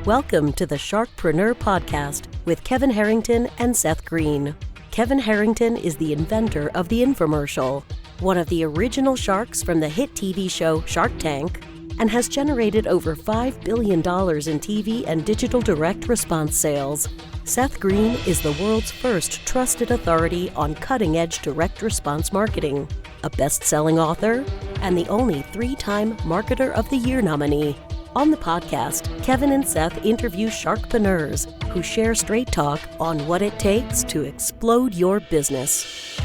Welcome to the Sharkpreneur podcast with Kevin Harrington and Seth Greene. Kevin Harrington is the inventor of the infomercial, one of the original sharks from the hit TV show Shark Tank, and has generated over $5 billion in TV and digital direct response sales. Seth Greene is the world's first trusted authority on cutting-edge direct response marketing, a best-selling author, and the only 3-time Marketer of the Year nominee. On the podcast, Kevin and Seth interview sharkpreneurs who share straight talk on what it takes to explode your business.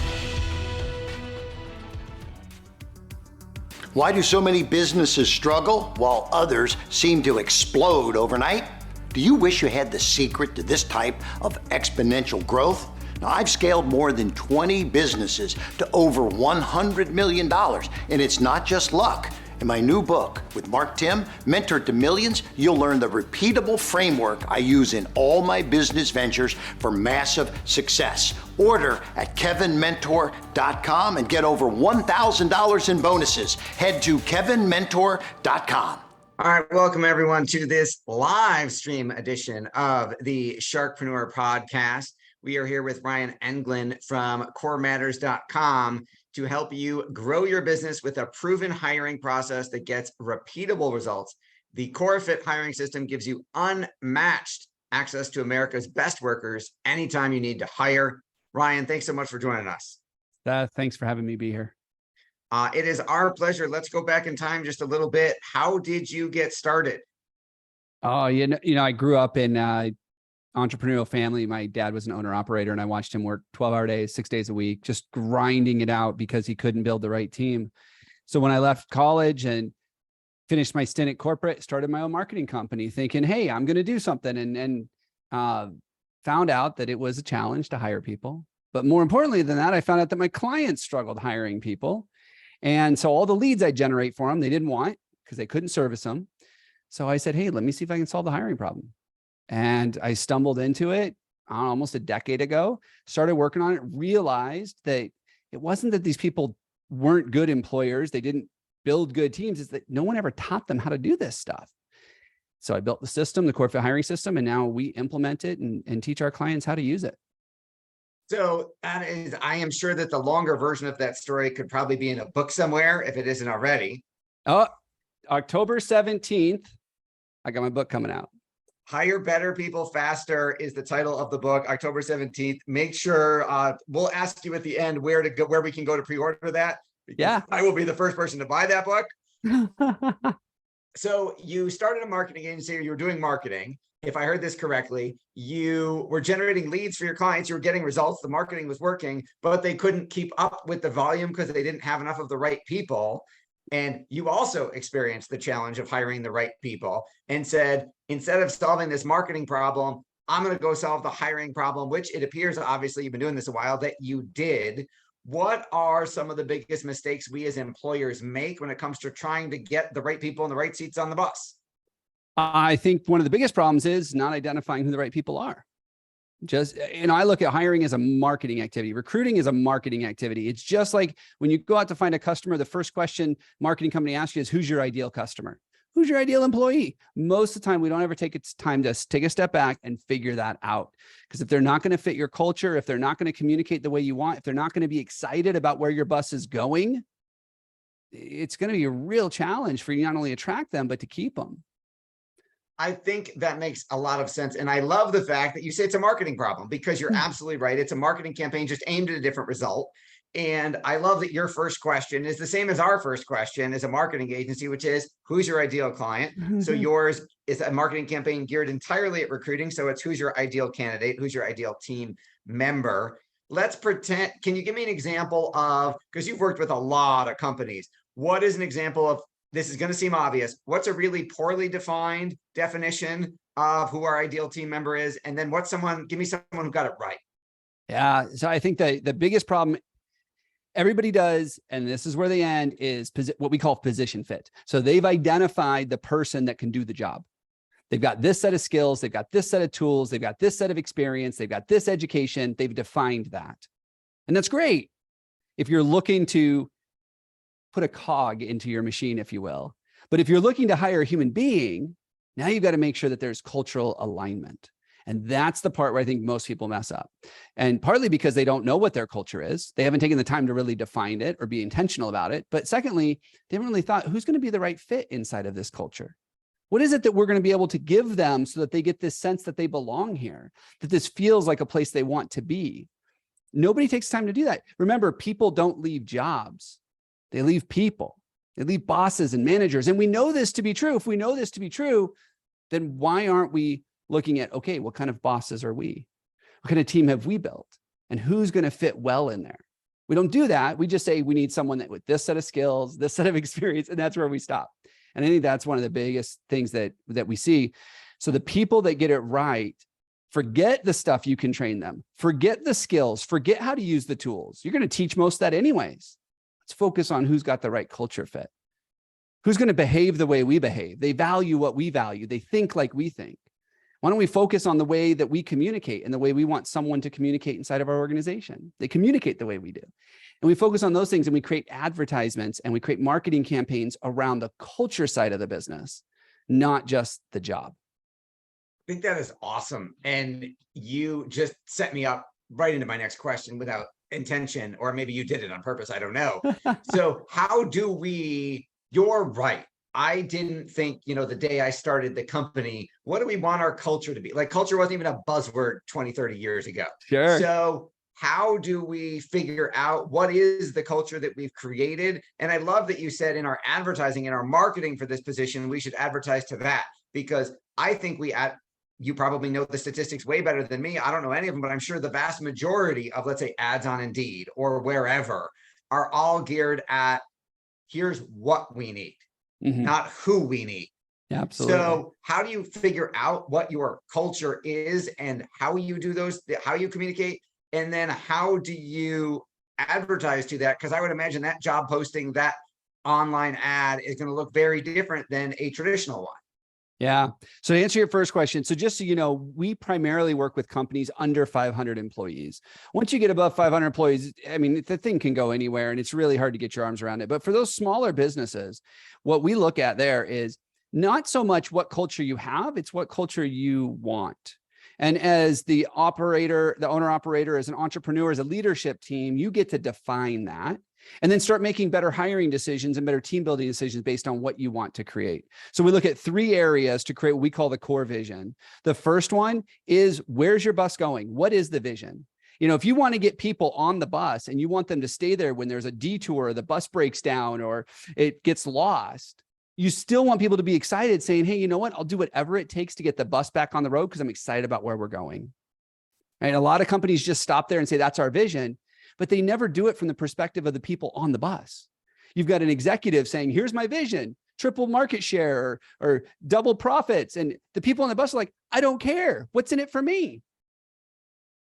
Why do so many businesses struggle while others seem to explode overnight? Do you wish you had the secret to this type of exponential growth? Now, I've scaled more than 20 businesses to over $100 million, and it's not just luck. In my new book with Mark Tim, Mentor to Millions, you'll learn the repeatable framework I use in all my business ventures for massive success. Order at kevinmentor.com and get over $1,000 in bonuses. Head to kevinmentor.com. All right, welcome everyone to this live stream edition of the Sharkpreneur podcast. We are here with Ryan Englin from corematters.com to help you grow your business with a proven hiring process that gets repeatable results. The CoreFit hiring system gives you unmatched access to America's best workers anytime you need to hire. Ryan, thanks so much for joining us. Thanks for having me be here. It is our pleasure. Let's go back in time just a little bit. How did you get started? Oh, I grew up in entrepreneurial family. My dad was an owner operator, and I watched him work 12-hour days, 6 days a week, just grinding it out because he couldn't build the right team. So when I left college and finished my stint at corporate, started my own marketing company thinking, hey, I'm going to do something, and found out that it was a challenge to hire people. But more importantly than that, I found out that my clients struggled hiring people. And so all the leads I generate for them, they didn't want because they couldn't service them. So I said, hey, let me see if I can solve the hiring problem. And I stumbled into it almost a decade ago, started working on it, realized that it wasn't that these people weren't good employers. They didn't build good teams. It's that no one ever taught them how to do this stuff. So I built the system, the CoreFit hiring system, and now we implement it and teach our clients how to use it. So I am sure that the longer version of that story could probably be in a book somewhere if it isn't already. Oh, October 17th, I got my book coming out. Hire Better People Faster is the title of the book, October 17th. Make sure we'll ask you at the end where we can go to pre-order that. Yeah. I will be the first person to buy that book. So you started a marketing agency, or you were doing marketing. If I heard this correctly, you were generating leads for your clients. You were getting results. The marketing was working, but they couldn't keep up with the volume because they didn't have enough of the right people. And you also experienced the challenge of hiring the right people and said, instead of solving this marketing problem, I'm going to go solve the hiring problem, which it appears, obviously, you've been doing this a while, that you did. What are some of the biggest mistakes we as employers make when it comes to trying to get the right people in the right seats on the bus? I think one of the biggest problems is not identifying who the right people are. I look at hiring as a marketing activity. Recruiting is a marketing activity. It's just like when you go out to find a customer, the first question marketing company asks you is, who's your ideal customer? Who's your ideal employee? Most of the time, we don't ever take time to take a step back and figure that out. Because if they're not going to fit your culture, if they're not going to communicate the way you want, if they're not going to be excited about where your bus is going, it's going to be a real challenge for you not only to attract them, but to keep them. I think that makes a lot of sense. And I love the fact that you say it's a marketing problem, because you're absolutely right. It's a marketing campaign just aimed at a different result. And I love that your first question is the same as our first question as a marketing agency, which is, who's your ideal client? So yours is a marketing campaign geared entirely at recruiting. So it's who's your ideal candidate? Who's your ideal team member? Let's pretend, can you give me an example of, because you've worked with a lot of companies, what is an example of, this is going to seem obvious, what's a really poorly defined definition of who our ideal team member is? And then give me someone who got it right. Yeah. So I think the biggest problem everybody does, and this is where they end, is what we call position fit. So they've identified the person that can do the job. They've got this set of skills. They've got this set of tools. They've got this set of experience. They've got this education. They've defined that. And that's great if you're looking to put a cog into your machine, if you will. But if you're looking to hire a human being, Now you've got to make sure that there's cultural alignment. And that's the part where I think most people mess up. And partly because they don't know what their culture is. They haven't taken the time to really define it or be intentional about it. But secondly, they haven't really thought, who's going to be the right fit inside of this culture? What is it that we're going to be able to give them so that they get this sense that they belong here, that this feels like a place they want to be? Nobody takes time to do that. Remember, people don't leave jobs. They leave people. They leave bosses and managers. And we know this to be true. If we know this to be true, then why aren't we looking at, okay, what kind of bosses are we? What kind of team have we built? And who's going to fit well in there? We don't do that. We just say we need someone that with this set of skills, this set of experience, and that's where we stop. And I think that's one of the biggest things that we see. So the people that get it right, forget the stuff you can train them, forget the skills, forget how to use the tools. You're going to teach most of that anyways. Let's focus on who's got the right culture fit. Who's going to behave the way we behave? They value what we value. They think like we think. Why don't we focus on the way that we communicate and the way we want someone to communicate inside of our organization? They communicate the way we do. And we focus on those things and we create advertisements and we create marketing campaigns around the culture side of the business, not just the job. I think that is awesome. And you just set me up right into my next question without intention, or maybe you did it on purpose. I don't know. So how do we, you're right. I didn't think, the day I started the company, what do we want our culture to be? Like culture wasn't even a buzzword 20, 30 years ago. Sure. So how do we figure out what is the culture that we've created? And I love that you said in our advertising, in our marketing for this position, we should advertise to that, because I think you probably know the statistics way better than me. I don't know any of them, but I'm sure the vast majority of, let's say, ads on Indeed or wherever are all geared at, here's what we need. Mm-hmm. Not who we need. Yeah, absolutely. So how do you figure out what your culture is and how you do how you communicate? And then how do you advertise to that? Because I would imagine that job posting, that online ad is going to look very different than a traditional one. Yeah. So to answer your first question, so just so you know, we primarily work with companies under 500 employees. Once you get above 500 employees, I mean, the thing can go anywhere and it's really hard to get your arms around it. But for those smaller businesses, what we look at there is not so much what culture you have, it's what culture you want. And as the operator, the owner operator, as an entrepreneur, as a leadership team, you get to define that. And then start making better hiring decisions and better team building decisions based on what you want to create. So we look at 3 areas to create what we call the core vision. The first one is, where's your bus going? What is the vision? If you want to get people on the bus and you want them to stay there when there's a detour, or the bus breaks down, or it gets lost, you still want people to be excited, saying, hey, you know what? I'll do whatever it takes to get the bus back on the road because I'm excited about where we're going. And a lot of companies just stop there and say, that's our vision. But they never do it from the perspective of the people on the bus. You've got an executive saying, here's my vision, triple market share or double profits. And the people on the bus are like, I don't care. What's in it for me?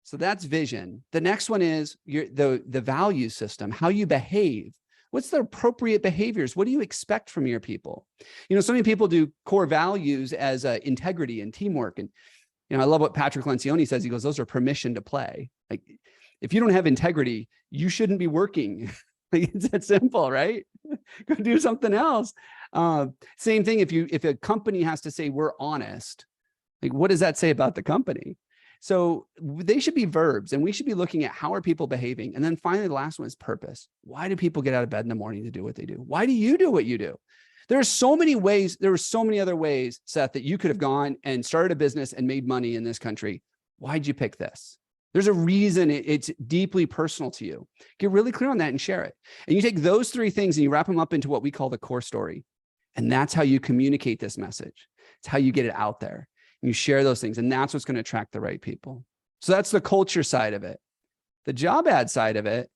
So that's vision. The next one is the value system, how you behave. What's the appropriate behaviors? What do you expect from your people? So many people do core values as integrity and teamwork. And, I love what Patrick Lencioni says. He goes, those are permission to play. Like, if you don't have integrity, you shouldn't be working. It's that simple, right? Go do something else. Same thing. If a company has to say we're honest, like what does that say about the company? So they should be verbs, and we should be looking at how are people behaving. And then finally, the last one is purpose. Why do people get out of bed in the morning to do what they do? Why do you do what you do? There are so many ways. There were so many other ways, Seth, that you could have gone and started a business and made money in this country. Why'd you pick this? There's a reason it's deeply personal to you. Get really clear on that and share it. And you take those 3 things and you wrap them up into what we call the core story. And that's how you communicate this message. It's how you get it out there. And you share those things. And that's what's going to attract the right people. So that's the culture side of it. The job ad side of it,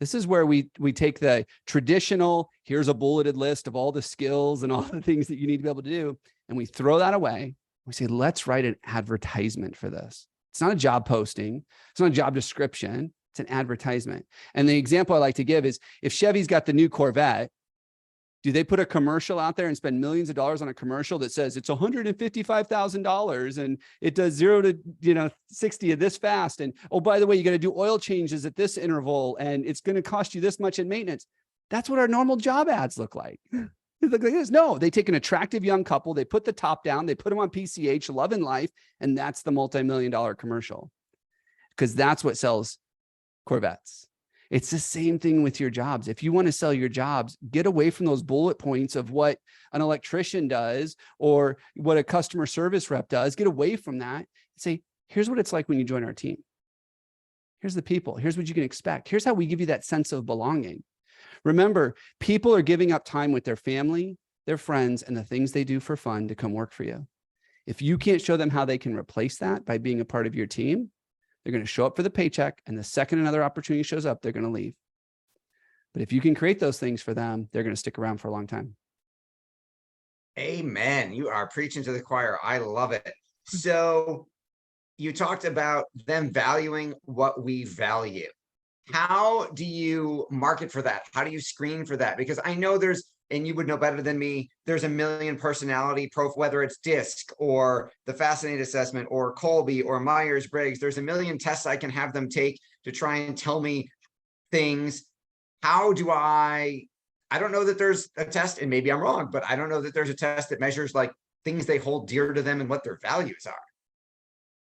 this is where we take the traditional, here's a bulleted list of all the skills and all the things that you need to be able to do. And we throw that away. We say, let's write an advertisement for this. It's not a job posting. It's not a job description. It's an advertisement. And the example I like to give is, if Chevy's got the new Corvette, do they put a commercial out there and spend millions of dollars on a commercial that says it's $155,000 and it does 0 to 60 of this fast? And oh, by the way, you got to do oil changes at this interval and it's going to cost you this much in maintenance. That's what our normal job ads look like. They look like this. No, they take an attractive young couple, they put the top down, they put them on PCH, Love and Life, and that's the multi-million-dollar commercial, because that's what sells Corvettes. It's the same thing with your jobs. If you want to sell your jobs, get away from those bullet points of what an electrician does or what a customer service rep does. Get away from that and say, here's what it's like when you join our team. Here's the people. Here's what you can expect. Here's how we give you that sense of belonging. Remember, people are giving up time with their family, their friends, and the things they do for fun to come work for you. If you can't show them how they can replace that by being a part of your team, they're going to show up for the paycheck, and the second another opportunity shows up, they're going to leave. But if you can create those things for them, they're going to stick around for a long time. Amen. You are preaching to the choir. I love it. So you talked about them valuing what we value. How do you market for that? How do you screen for that? Because I know there's, and you would know better than me, there's a million personality profile, whether it's DISC or the Fascinated Assessment or Colby or Myers-Briggs, there's a million tests I can have them take to try and tell me things. How do I don't know that there's a test, and maybe I'm wrong, but I don't know that there's a test that measures like things they hold dear to them and what their values are.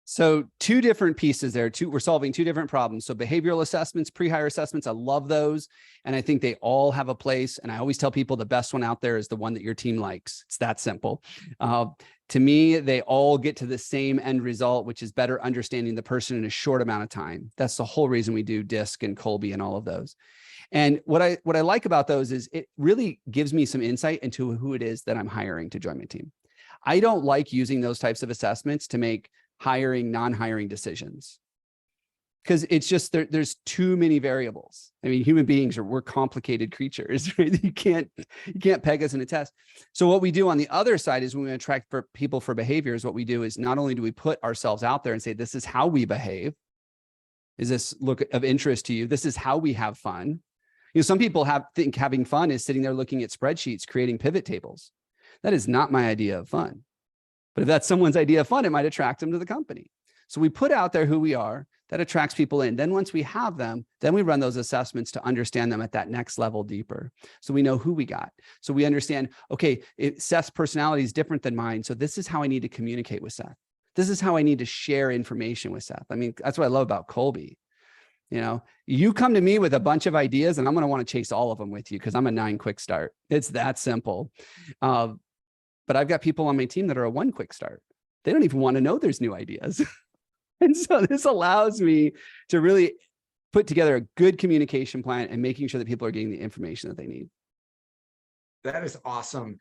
So two different pieces there. We're solving two different problems. So behavioral assessments, pre-hire assessments, I love those. And I think they all have a place. And I always tell people the best one out there is the one that your team likes. It's that simple. To me, they all get to the same end result, which is better understanding the person in a short amount of time. That's the whole reason we do DISC and Colby and all of those. And what I like about those is it really gives me some insight into who it is that I'm hiring to join my team. I don't like using those types of assessments to make hiring, non-hiring decisions, because it's just there's too many variables. I mean, human beings we're complicated creatures, right? You can't peg us in a test. So what we do on the other side is when we attract people for behaviors, what we do is not only do we put ourselves out there and say, this is how we behave. Is this look of interest to you? This is how we have fun. You know, some people think having fun is sitting there looking at spreadsheets, creating pivot tables. That is not my idea of fun. But if that's someone's idea of fun, it might attract them to the company. So we put out there who we are. That attracts people in. Then once we have them, then we run those assessments to understand them at that next level deeper. So we know who we got. So we understand, okay, Seth's personality is different than mine. So this is how I need to communicate with Seth. This is how I need to share information with Seth. I mean, that's what I love about Colby. You know, you come to me with a bunch of ideas and I'm going to want to chase all of them with you because I'm a 9 quick start. It's that simple. But I've got people on my team that are a 1 quick start. They don't even want to know there's new ideas. And so this allows me to really put together a good communication plan and making sure that people are getting the information that they need. That is awesome.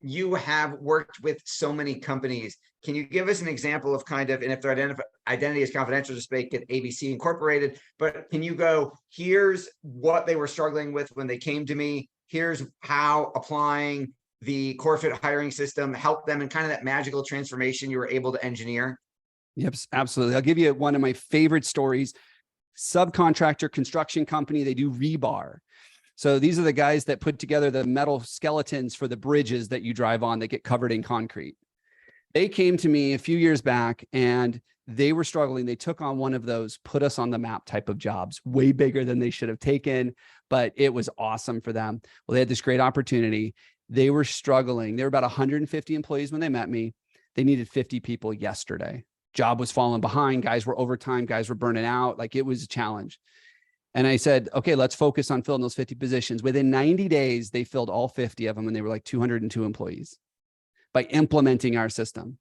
You have worked with so many companies. Can you give us an example of kind of, and if their identity is confidential, just make it ABC Incorporated, but can you go, here's what they were struggling with when they came to me. Here's how applying the CoreFit hiring system helped them, and kind of that magical transformation you were able to engineer? Yep, absolutely. I'll give you one of my favorite stories. Subcontractor construction company, they do rebar. So these are the guys that put together the metal skeletons for the bridges that you drive on that get covered in concrete. They came to me a few years back and they were struggling. They took on one of those put us on the map type of jobs, way bigger than they should have taken, but it was awesome for them. Well, they had this great opportunity. They were struggling. They were about 150 employees when they met me. They needed 50 people yesterday. Job was falling behind. Guys were overtime. Guys were burning out. Like, it was a challenge. And I said, okay, let's focus on filling those 50 positions. Within 90 days, they filled all 50 of them, and they were like 202 employees by implementing our system.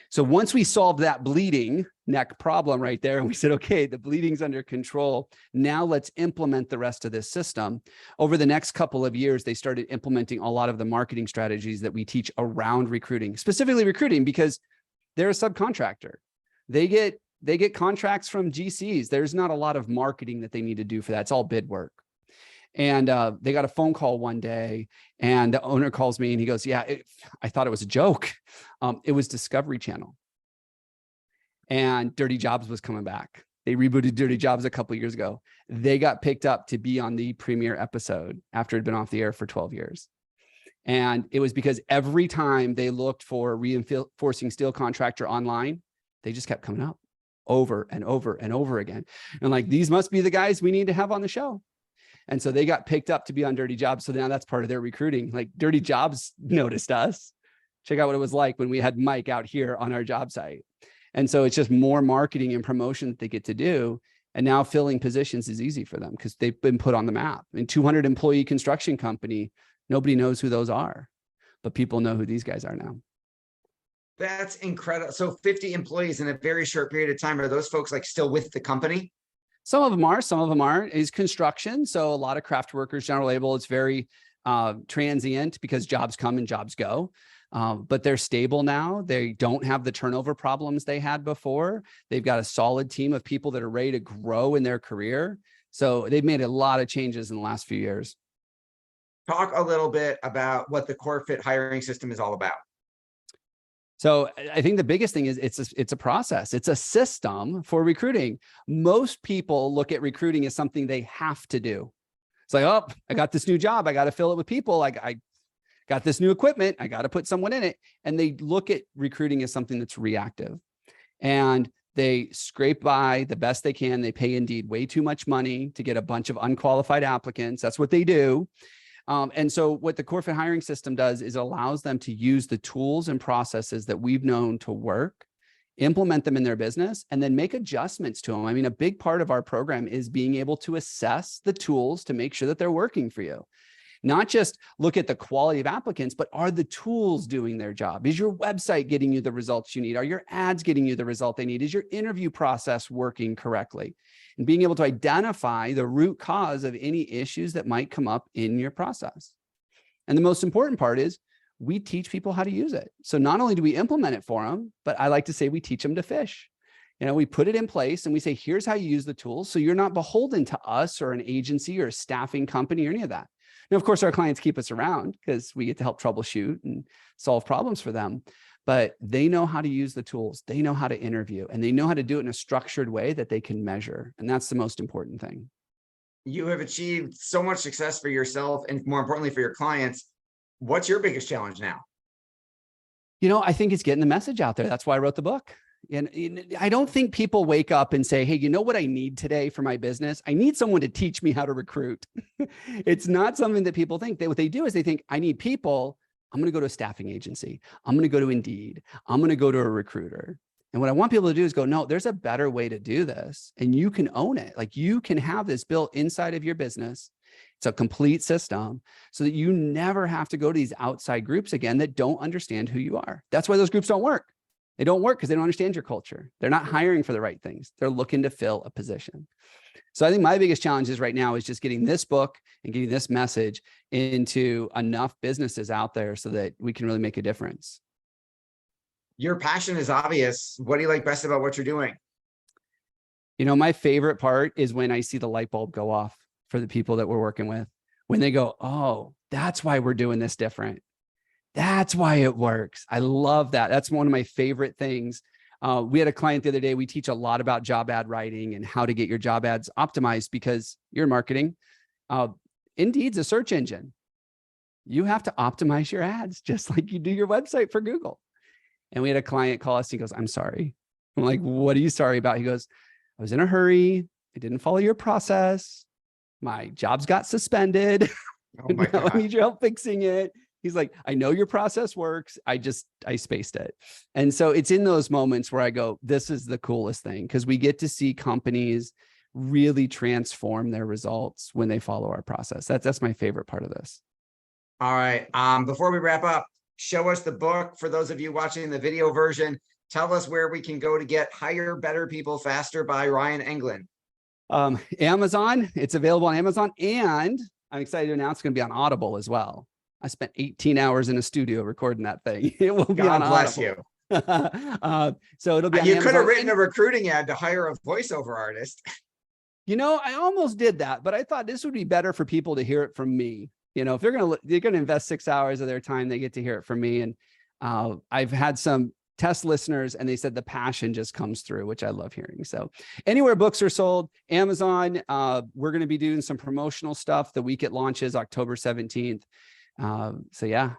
So once we solved that bleeding neck problem right there, and we said, okay, the bleeding's under control. Now let's implement the rest of this system. Over the next couple of years, they started implementing a lot of the marketing strategies that we teach around recruiting, specifically recruiting, because they're a subcontractor. They get contracts from GCs. There's not a lot of marketing that they need to do for that. It's all bid work. And they got a phone call one day, and the owner calls me and he goes, yeah, I thought it was a joke. It was Discovery Channel. And Dirty Jobs was coming back. They rebooted Dirty Jobs a couple of years ago. They got picked up to be on the premiere episode after it had been off the air for 12 years. And it was because every time they looked for a reinforcing steel contractor online, they just kept coming up over and over and over again. And like, these must be the guys we need to have on the show. And so they got picked up to be on Dirty Jobs. So now that's part of their recruiting. Like Dirty Jobs noticed us. Check out what it was like when we had Mike out here on our job site. And so it's just more marketing and promotion that they get to do. And now filling positions is easy for them because they've been put on the map. In 200 employee construction company, nobody knows who those are, but people know who these guys are now. That's incredible. So 50 employees in a very short period of time. Are those folks like still with the company? Some of them are, some of them aren't. Is construction. So a lot of craft workers, general label, it's very transient because jobs come and jobs go. But they're stable now. They don't have the turnover problems they had before. They've got a solid team of people that are ready to grow in their career. So they've made a lot of changes in the last few years. Talk a little bit about what the CoreFit hiring system is all about. So I think the biggest thing is it's a process. It's a system for recruiting. Most people look at recruiting as something they have to do. It's like, oh, I got this new job. I got to fill it with people. Like I got this new equipment. I got to put someone in it. And they look at recruiting as something that's reactive. And they scrape by the best they can. They pay Indeed way too much money to get a bunch of unqualified applicants. That's what they do. And so what the CoreFit hiring system does is it allows them to use the tools and processes that we've known to work, implement them in their business, and then make adjustments to them. I mean, a big part of our program is being able to assess the tools to make sure that they're working for you. Not just look at the quality of applicants, but are the tools doing their job? Is your website getting you the results you need? Are your ads getting you the result they need? Is your interview process working correctly? And being able to identify the root cause of any issues that might come up in your process. And the most important part is we teach people how to use it. So not only do we implement it for them, but I like to say we teach them to fish. You know, we put it in place and we say, here's how you use the tools. So you're not beholden to us or an agency or a staffing company or any of that. Now, of course, our clients keep us around because we get to help troubleshoot and solve problems for them, but they know how to use the tools. They know how to interview and they know how to do it in a structured way that they can measure. And that's the most important thing. You have achieved so much success for yourself and more importantly for your clients. What's your biggest challenge now? You know, I think it's getting the message out there. That's why I wrote the book. And I don't think people wake up and say, hey, you know what I need today for my business? I need someone to teach me how to recruit. It's not something that people think. What they do is they think, I need people. I'm going to go to a staffing agency. I'm going to go to Indeed. I'm going to go to a recruiter. And what I want people to do is go, no, there's a better way to do this. And you can own it. Like you can have this built inside of your business. It's a complete system so that you never have to go to these outside groups again that don't understand who you are. That's why those groups don't work. They don't work because they don't understand your culture. They're not hiring for the right things. They're looking to fill a position. So I think my biggest challenge is right now is just getting this book and getting this message into enough businesses out there so that we can really make a difference. Your passion is obvious. What do you like best about what you're doing? You know, my favorite part is when I see the light bulb go off for the people that we're working with, when they go, oh, that's why we're doing this different. That's why it works. I love that. That's one of my favorite things. We had a client the other day. We teach a lot about job ad writing and how to get your job ads optimized because you're in marketing. Indeed's a search engine. You have to optimize your ads just like you do your website for Google. And we had a client call us. He goes, I'm sorry. I'm like, what are you sorry about? He goes, I was in a hurry. I didn't follow your process. My jobs got suspended. Oh my God. I need your help fixing it. He's like, I know your process works. I spaced it. And so it's in those moments where I go, this is the coolest thing because we get to see companies really transform their results when they follow our process. That's my favorite part of this. All right. Before we wrap up, show us the book. For those of you watching the video version, tell us where we can go to get Hire Better People Faster by Ryan Englin. Amazon. It's available on Amazon. And I'm excited to announce it's going to be on Audible as well. I spent 18 hours in a studio recording that thing. It will be on Audible. God bless you. So it'll be on You Amazon. could have written a recruiting ad to hire a voiceover artist. You know, I almost did that, but I thought this would be better for people to hear it from me. You know, if they're going to invest 6 hours of their time, they get to hear it from me. And I've had some test listeners and they said the passion just comes through, which I love hearing. So anywhere books are sold, Amazon, we're going to be doing some promotional stuff the week it launches, October 17th. So yeah,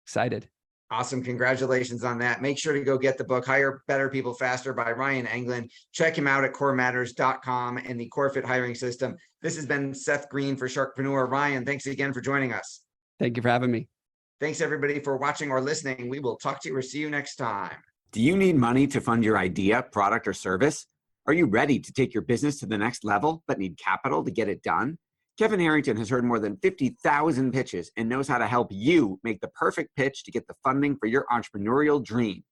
excited. Awesome. Congratulations on that. Make sure to go get the book, Hire Better People Faster by Ryan Englin. Check him out at corematters.com and the CoreFit hiring system. This has been Seth Greene for Sharkpreneur. Ryan, thanks again for joining us. Thank you for having me. Thanks everybody for watching or listening. We will talk to you or see you next time. Do you need money to fund your idea, product, or service? Are you ready to take your business to the next level, but need capital to get it done? Kevin Harrington has heard more than 50,000 pitches and knows how to help you make the perfect pitch to get the funding for your entrepreneurial dream.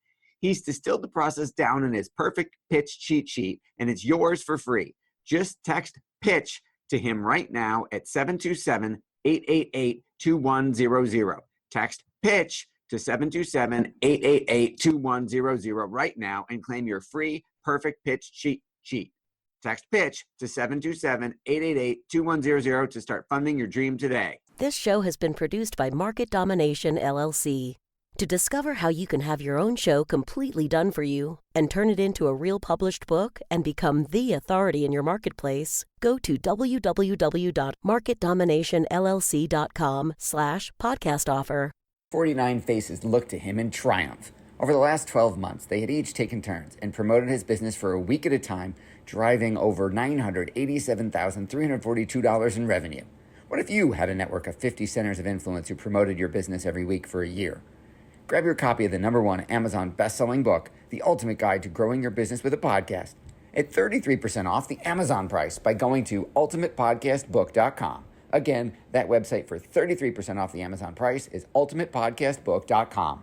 He's distilled the process down in his perfect pitch cheat sheet, and it's yours for free. Just text PITCH to him right now at 727-888-2100. Text PITCH to 727-888-2100 right now and claim your free perfect pitch cheat sheet. Text PITCH to 727-888-2100 to start funding your dream today. This show has been produced by Market Domination, LLC. To discover how you can have your own show completely done for you and turn it into a real published book and become the authority in your marketplace, go to www.marketdominationllc.com/podcast offer. 49 faces looked to him in triumph. Over the last 12 months, they had each taken turns and promoted his business for a week at a time, driving over $987,342 in revenue. What if you had a network of 50 centers of influence who promoted your business every week for a year? Grab your copy of the #1 Amazon best-selling book, The Ultimate Guide to Growing Your Business with a Podcast, at 33% off the Amazon price by going to ultimatepodcastbook.com. Again, that website for 33% off the Amazon price is ultimatepodcastbook.com.